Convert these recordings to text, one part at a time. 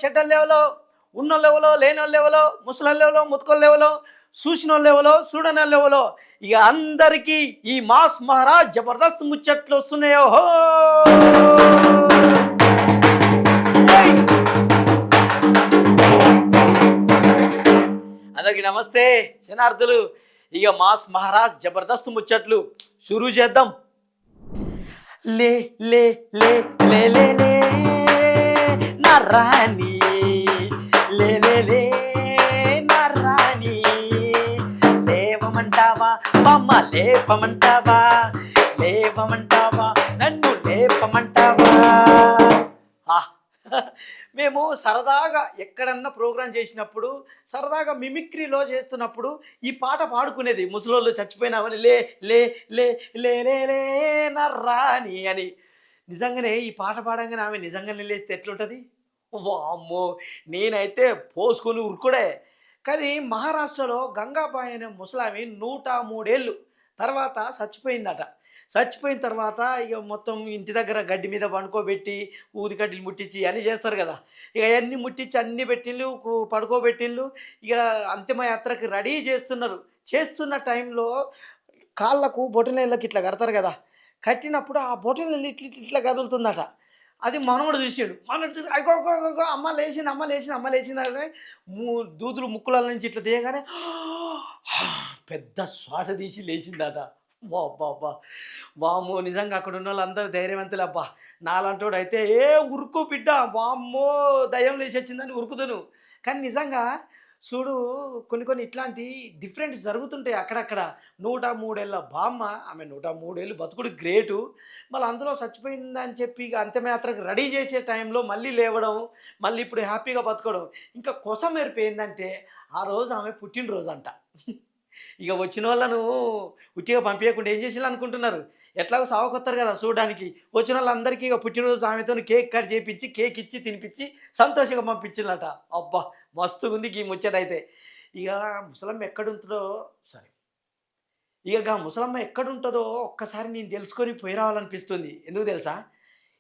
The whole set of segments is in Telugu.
చెడ్డ లెవెలో, ఉన్న లెవెలో, లేని లెవెలో, ముసలి లెవెలో, ముతుకల లెవెలో, చూసిన లెవెలో, చూడని లెవెలో, ఇక అందరికీ ఈ మాస్ మహారాజ్ జబర్దస్త్ ముచ్చట్లు వస్తున్నాయో. అందరికి నమస్తే శనార్థులు. ఇక మాస్ మహారాజ్ జబర్దస్త్ ముచ్చట్లు షురూ చేద్దాం. లే లే లే లే లే లే నా రాణి, లే లే లే నా రాణి, లేవమంటావా బామ్మ, లేపమంటావా, లేవమంటావా నన్ను లేపమంటావా. మేము సరదాగా ఎక్కడన్నా ప్రోగ్రాం చేసినప్పుడు, సరదాగా మిమిక్రీలో చేస్తున్నప్పుడు ఈ పాట పాడుకునేది. ముసలోళ్ళు చచ్చిపోయినామని లే లే లే లే లే లే నా రాణి అని. నిజంగానే ఈ పాట పాడంగానే ఆమె నిజంగానే లేస్తే ఎట్లుంటుంది? వామ్మో, నేనైతే పోసుకొని ఉరుకుడే. కానీ మహారాష్ట్రలో గంగాబాయి అనే ముసలామి 103 ఏళ్ళు తర్వాత చచ్చిపోయిందట. చచ్చిపోయిన తర్వాత ఇక మొత్తం ఇంటి దగ్గర గడ్డి మీద పండుకోబెట్టి ఊదికడ్డలు ముట్టించి అన్నీ చేస్తారు కదా. ఇక అవన్నీ ముట్టించి అన్నీ పెట్టిళ్ళు, పడుకోబెట్టిళ్ళు. ఇక అంతిమయాత్రకి రెడీ చేస్తున్నారు. చేస్తున్న టైంలో కాళ్ళకు బొటనవేళ్ళకి ఇట్లా కడతారు కదా. కట్టినప్పుడు ఆ బొటనవేళ్ళు ఇట్లా ఇట్లా కదులుతుందట. అది మనవడు చూసాడు. మనవడు చూసి అగో అమ్మ లేచింది, అమ్మ లేచింది, అమ్మ లేచింది అంటే దూదులు ముక్కుల నుంచి ఇట్లా తీయగానే పెద్ద శ్వాస తీసి లేచిందట. అబ్బా వామ్మో, నిజంగా అక్కడ ఉన్న వాళ్ళందరూ ధైర్యవంతులు. అబ్బా నాలంటోడు అయితే ఉరుకు బిడ్డ, వామ్మో దయ్యం లేచి వచ్చిందని ఉరుకుదును. కానీ నిజంగా చూడు, కొన్ని ఇట్లాంటి డిఫరెంట్ జరుగుతుంటాయి అక్కడక్కడ. 103 ఏళ్ళ బామ్మ, ఆమె 103 ఏళ్ళు బతుకుడు గ్రేటు. మళ్ళీ అందులో చచ్చిపోయిందని చెప్పి ఇక అంత్యయాత్రకు రెడీ చేసే టైంలో మళ్ళీ లేవడం, మళ్ళీ ఇప్పుడు హ్యాపీగా బతకడం. ఇంకా కొసమెరుపు ఏంటంటే ఆ రోజు ఆమె పుట్టినరోజు అంట. ఇక వచ్చిన వాళ్ళను ఉట్టిగా పంపించకుండా ఏం చేసేయాలి అనుకుంటున్నారు? ఎట్లాగో సావకొత్తారు కదా చూడడానికి. వచ్చిన వాళ్ళందరికీ ఇక పుట్టినరోజు ఆమెతో కేక్ కట్ చేయించి, కేక్ ఇచ్చి తినిపించి సంతోషంగా పంపించిందట. అబ్బా మస్తుగా ఉంది ఈ ముచ్చటైతే. ఇక ముసలమ్మ ఎక్కడుంటుందో ముసలమ్మ ఎక్కడుంటుందో ఒక్కసారి నేను తెలుసుకొని పోయి రావాలనిపిస్తుంది. ఎందుకు తెలుసా?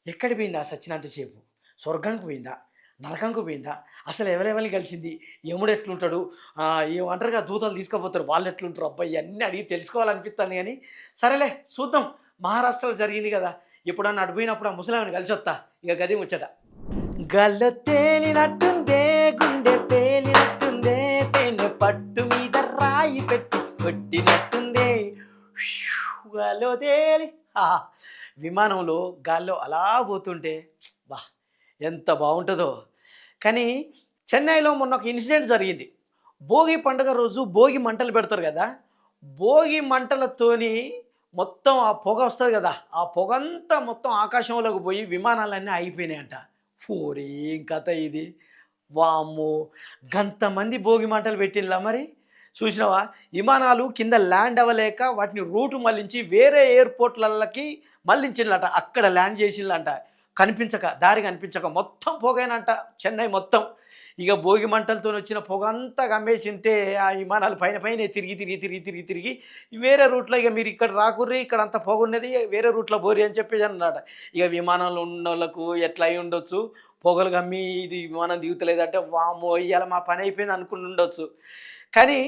ఎక్కడికి పోయిందా సచ్చినంతసేపు? స్వర్గానికి పోయిందా, నరకంకు పోయిందా, అసలు ఎవరెవరిని కలిసింది, యముడు ఎట్లుంటాడు, ఏమంటారుగా దూతలు తీసుకుపోతారు వాళ్ళు ఎట్లుంటారు, అబ్బాయి ఇవన్నీ అడిగి తెలుసుకోవాలనిపిస్తుంది. కానీ సరేలే చూద్దాం. మహారాష్ట్రలో జరిగింది కదా, ఎప్పుడన్నా అడిపోయినప్పుడు ఆ ముసలామిని కలిసి వస్తా. ఇక గది ముచ్చట. గల్ల తేలినట్టుందే, గుండె పేలినట్టుందే, తేనె పట్టు మీద రాయి పెట్టి కొట్టినట్టుందే, గాల్లో తేలి. విమానంలో గాల్లో అలా పోతుంటే బా ఎంత బాగుంటుందో. కానీ చెన్నైలో మొన్న ఒక ఇన్సిడెంట్ జరిగింది. భోగి పండుగ రోజు భోగి మంటలు పెడతారు కదా. భోగి మంటలతోని మొత్తం ఆ పొగ వస్తుంది కదా, ఆ పొగంతా మొత్తం ఆకాశంలోకి పోయి విమానాలన్నీ అయిపోయినాయంట. ఏం కథ ఇది? వామ్మో, గంతమంది భోగి మంటలు పెట్టిల్లా మరి. చూసినావా? విమానాలు కింద ల్యాండ్ అవ్వలేక వాటిని రూటు మళ్ళించి వేరే ఎయిర్పోర్ట్లకి మళ్ళించిండ్లట. అక్కడ ల్యాండ్ చేసిండ్లంట. దారి కనిపించక మొత్తం పొగైనంట చెన్నై మొత్తం. ఇక భోగి మంటలతో వచ్చిన పొగ అంతా గమ్మేసింటే ఆ విమానాలు పైన తిరిగి వేరే రూట్లో, ఇక మీరు ఇక్కడ రాకుర్రి, ఇక్కడ అంత పొగ ఉన్నది, వేరే రూట్లో బోరి అని చెప్పేసి అన్నమాట. ఇక విమానంలో ఉన్న వాళ్ళకు ఎట్లా అయి ఉండొచ్చు, పొగలు గమ్మి ఇది విమానం దిగుతలేదంటే వామ్మో ఇవాళ మా పని అయిపోయింది అనుకుని ఉండొచ్చు. కానీ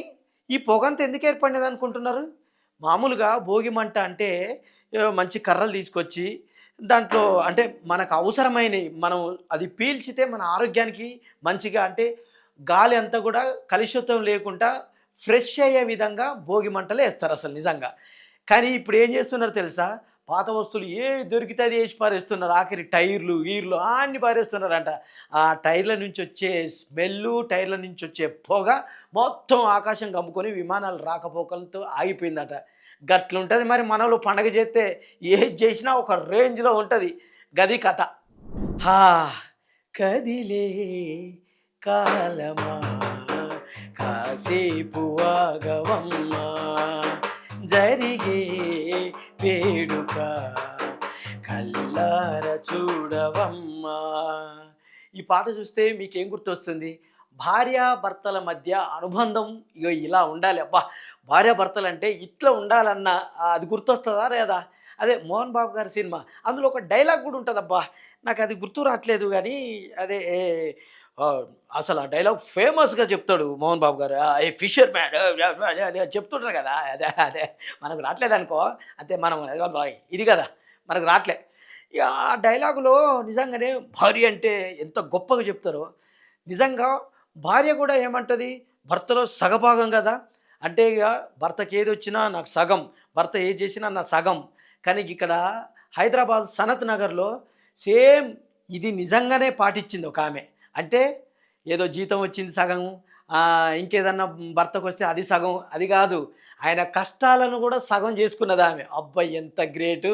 ఈ పొగంతా ఎందుకు ఏర్పడినది అనుకుంటున్నారు? మామూలుగా భోగి మంట అంటే మంచి కర్రలు తీసుకొచ్చి దాంట్లో అంటే మనకు అవసరమైనవి మనం అది పీల్చితే మన ఆరోగ్యానికి మంచిగా, అంటే గాలి అంతా కూడా కలుషితం లేకుండా ఫ్రెష్ అయ్యే విధంగా భోగి మంటలు వేస్తారు అసలు నిజంగా. కానీ ఇప్పుడు ఏం చేస్తున్నారు తెలుసా? పాత వస్తువులు దొరికితే అది వేసి పారేస్తున్నారు. ఆఖరి టైర్లు గీర్లు అన్ని పారేస్తున్నారంట. ఆ టైర్ల నుంచి వచ్చే స్మెల్లు, టైర్ల నుంచి వచ్చే పొగ మొత్తం ఆకాశం కమ్ముకొని విమానాలు రాకపోకలతో ఆగిపోయిందట. గట్లుంటుంది మరి. మనలో పండగ చేస్తే ఏది చేసినా ఒక రేంజ్లో ఉంటుంది. గది కథ. కదిలే కాలమా కాసేపు ఆగవమ్మా, జరిగే వేడుక కల్లార చూడవమ్మా. ఈ పాట చూస్తే మీకేం గుర్తొస్తుంది? భార్యాభర్తల మధ్య అనుబంధం ఇలా ఉండాలి. అబ్బా భార్యాభర్తలు అంటే ఇట్లా ఉండాలన్న అది గుర్తొస్తుందా లేదా? అదే మోహన్ బాబు గారి సినిమా, అందులో ఒక డైలాగ్ కూడా ఉంటుంది. అబ్బా నాకు అది గుర్తు రావట్లేదు కానీ అదే ఆ! అసలు ఆ డైలాగ్ ఫేమస్‌గా చెప్తాడు మోహన్ బాబు గారు. ఏ ఫిషర్ మ్యాన్ చెప్తుంటారు కదా! అదే అదే మనకు రాట్లేదనుకో అంతే మనం ఇది కదా! మనకు రాట్లే. ఇగ ఆ డైలాగులో నిజంగానే భార్య అంటే ఎంత గొప్పగా చెప్తారో, నిజంగా భార్య కూడా ఏమంటది, భర్తలో సగభాగం కదా! అంటే ఇగ భర్తకి ఏదొచ్చినా నాకు సగం, భర్త ఏది చేసినా నా సగం. కానీ ఇక్కడ హైదరాబాద్ సనత్ నగర్‌లో సేమ్ ఇది నిజంగానే పాటిచ్చింది ఒకామె. అంటే ఏదో జీతం వచ్చింది సగం, ఇంకేదన్నా భర్తకొస్తే అది సగం, అది గాదు. ఆయన కష్టాలను గూడా సగం జేసుకున్నదామె. అబ్బా! ఎంత గ్రేటు.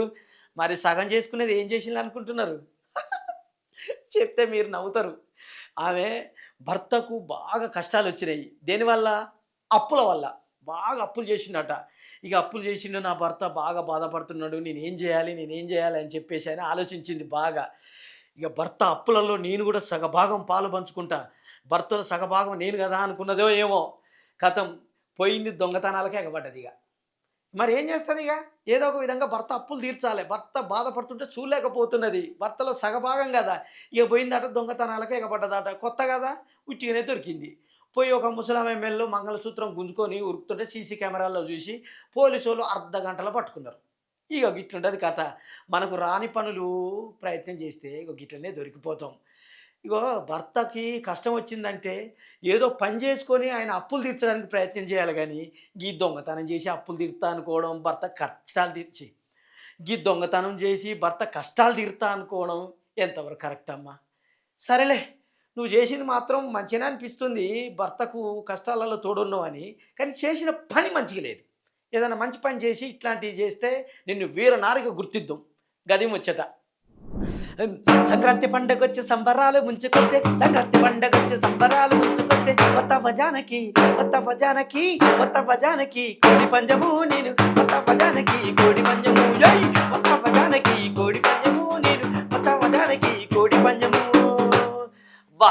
మరి సగం చేసుకునేది ఏం చేసిందనుకుంటున్నారు? చెప్తే మీరు నవ్వుతారు. ఆమె భర్తకు బాగా కష్టాలొచ్చినాయి. దేనివల్ల? అప్పుల వల్ల. బాగా అప్పులు చేసిండట. ఇక అప్పులు చేసిండు నా భర్త బాగా బాధపడుతున్నాడు. నేనేం జేయాలి? నేనేం జేయాలి? అని చెప్పేసి అని ఆలోచించింది బాగా. ఇక భర్త అప్పులలో నేను గూడా సగభాగం పాలు పంచుకుంటా. భర్తలో సగభాగం నేను గదా! అనుకున్నదో ఏమో! ఖతం పోయింది దొంగతనాలకే ఎగబడ్డదిగ. మరేం చేస్తదిగ? ఏదో ఒక విధంగా భర్త అప్పులు తీర్చాలి. భర్త బాధపడుతుంటే చూడలేకపోతున్నది. భర్తలో సగభాగం గదా! ఇగ పోయిందట దొంగతనాలకు ఎగపడ్డదట. కొత్త గదా! ఉట్టిగనే దొరికింది. పోయి ఒక ముసలామె మెడలో మంగళసూత్రం గుంజుకొని ఉరుకుతుంటే సీసీ కెమెరాల్లో చూసి పోలీసోళ్ళు అర్ధగంటలో పట్టుకున్నారు. ఇగ గిట్లుంటది కథ. మనకు రాని పనులు ప్రయత్నం చేస్తే ఇగో గిట్లనే దొరికిపోతాం. ఇగో భర్తకి కష్టం వచ్చిందంటే ఏదో పని చేసుకొని ఆయన అప్పులు తీర్చడానికి ప్రయత్నం చేయాలి గానీ, గీ దొంగతనం చేసి అప్పులు తీరుతా అనుకోవడం, భర్త కష్టాలు తీర్చి గీ దొంగతనం చేసి భర్త కష్టాలు తీరుతా అనుకోవడం ఎంతవరకు కరెక్ట్ అమ్మా? సరేలే, నువ్వు చేసింది మాత్రం మంచిగానే అనిపిస్తుంది. భర్తకు కష్టాలలో తోడున్నావని. కానీ చేసిన పని మంచిగా లేదు. ఏదైనా మంచి పని చేసి ఇట్లాంటివి చేస్తే నిన్ను వీరనారిగా గుర్తిద్దాం. గది ముచ్చట. సంక్రాంతి పండగొచ్చే సంబరాలు ముంచుకొచ్చే, సంక్రాంతి పండగొచ్చే సంబరాలు ముంచుకొచ్చే, వత్తవ్వ జానకి వత్తవ్వ జానకి వత్తవ్వ జానకి కోడి పంజము నేను, వత్తవ్వ జానకి కోడి పంజము ఏయ్, వత్తవ్వ జానకి కోడి పంజము నేను, వత్తవ్వ జానకి కోడి పంజము. వా,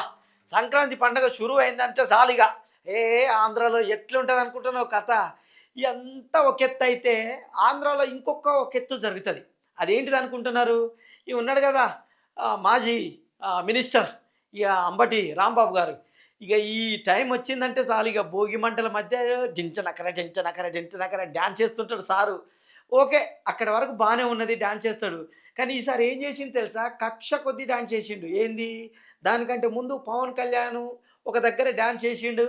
సంక్రాంతి పండగ షురువు అయిందంటే చాలిగా ఏ ఆంధ్రాలో ఎట్లుంటుంది అనుకుంటున్నావు కథ. ఇదంతా ఒక ఎత్తు అయితే ఆంధ్రాలో ఇంకొక ఒక ఎత్తు జరుగుతుంది. అదేంటిది అనుకుంటున్నారు? ఈ ఉన్నాడు కదా మాజీ మినిస్టర్ ఇక అంబటి రాంబాబు గారు. ఇక ఈ టైం వచ్చిందంటే చాలు ఇక భోగి మంటల మధ్య జించనకర జించనకర జించనకర డ్యాన్స్ చేస్తుంటాడు సారు. ఓకే, అక్కడి వరకు బాగానే ఉన్నది, డ్యాన్స్ చేస్తాడు. కానీ ఈసారి ఏం చేసింది తెలుసా? కక్ష కొద్దీ డ్యాన్స్ చేసిండు. ఏంది? దానికంటే ముందు పవన్ కళ్యాణ్ ఒక దగ్గర డ్యాన్స్ చేసిండు.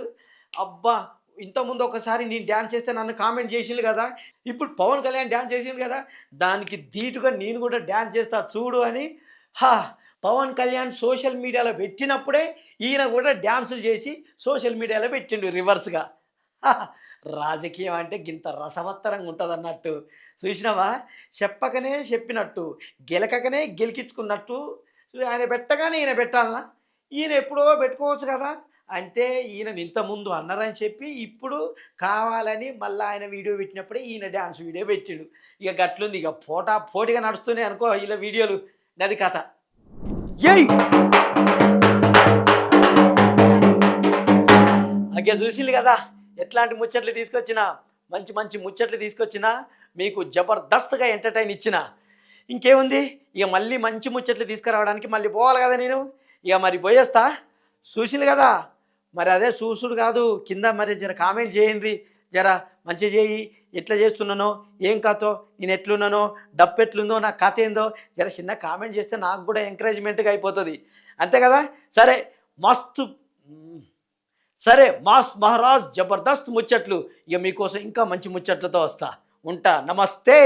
అబ్బా! ఇంతకుముందు ఒకసారి నేను డ్యాన్స్ చేస్తే నన్ను కామెంట్ చేసిండు కదా! ఇప్పుడు పవన్ కళ్యాణ్ డ్యాన్స్ చేసిండు కదా! దానికి ధీటుగా నేను కూడా డ్యాన్స్ చేస్తా చూడు అని హా! పవన్ కళ్యాణ్ సోషల్ మీడియాలో పెట్టినప్పుడే ఈయన కూడా డ్యాన్సులు చేసి సోషల్ మీడియాలో పెట్టిండు రివర్స్‌గా. రాజకీయం అంటే గింత రసవత్తరంగా ఉంటదన్నట్టు. చూసినావా? చెప్పకనే చెప్పినట్టు, గెలకకనే గెలికించుకున్నట్టు ఆయన పెట్టగానే ఈయన పెట్టాలనా? ఈయన ఎప్పుడో పెట్టుకోవచ్చు కదా! అంటే ఈయనని ఇంతకుముందు అన్నారని చెప్పి ఇప్పుడు కావాలని మళ్ళా ఆయన వీడియో పెట్టినప్పుడే ఈయన డాన్స్ వీడియో పెట్టిండు. ఇక గట్లుంది. ఇక పోటీగా నడుస్తున్నాయి అనుకో ఈళ్ళ వీడియోలు. గది కథ. ఏయ్! అగ్గ చూసిండ్రు కదా! ఎట్లాంటి ముచ్చట్లు తీసుకొచ్చినా, మంచి మంచి ముచ్చట్లు తీసుకొచ్చినా, మీకు జబర్దస్త్‌గా ఎంటర్‌టైన్ ఇచ్చినా. ఇంకేముంది? ఇక మళ్ళీ మంచి ముచ్చట్లు తీసుకురావడానికి మళ్ళీ పోవాలి కదా నేను. ఇక మరి పోయేస్తా. చూసిండ్రు కదా! మరి అదే చూసుడు కాదు, కింద మరి జర కామెంట్ చేయండి. జర మంచిగా చేయి, ఎట్లా చేస్తున్నానో, ఏం కథో, నేను ఎట్లున్నానో, డప్పు ఎట్లుందో, నా కథ ఏందో జర చిన్న కామెంట్ చేస్తే నాకు కూడా ఎంకరేజ్మెంట్గా అయిపోతుంది. అంతే కదా? సరే, మస్తు సరే, మాస్ మహారాజ్ జబర్దస్త్ ముచ్చట్లు. ఇక మీకోసం ఇంకా మంచి ముచ్చట్లతో వస్తా. ఉంటా. నమస్తే.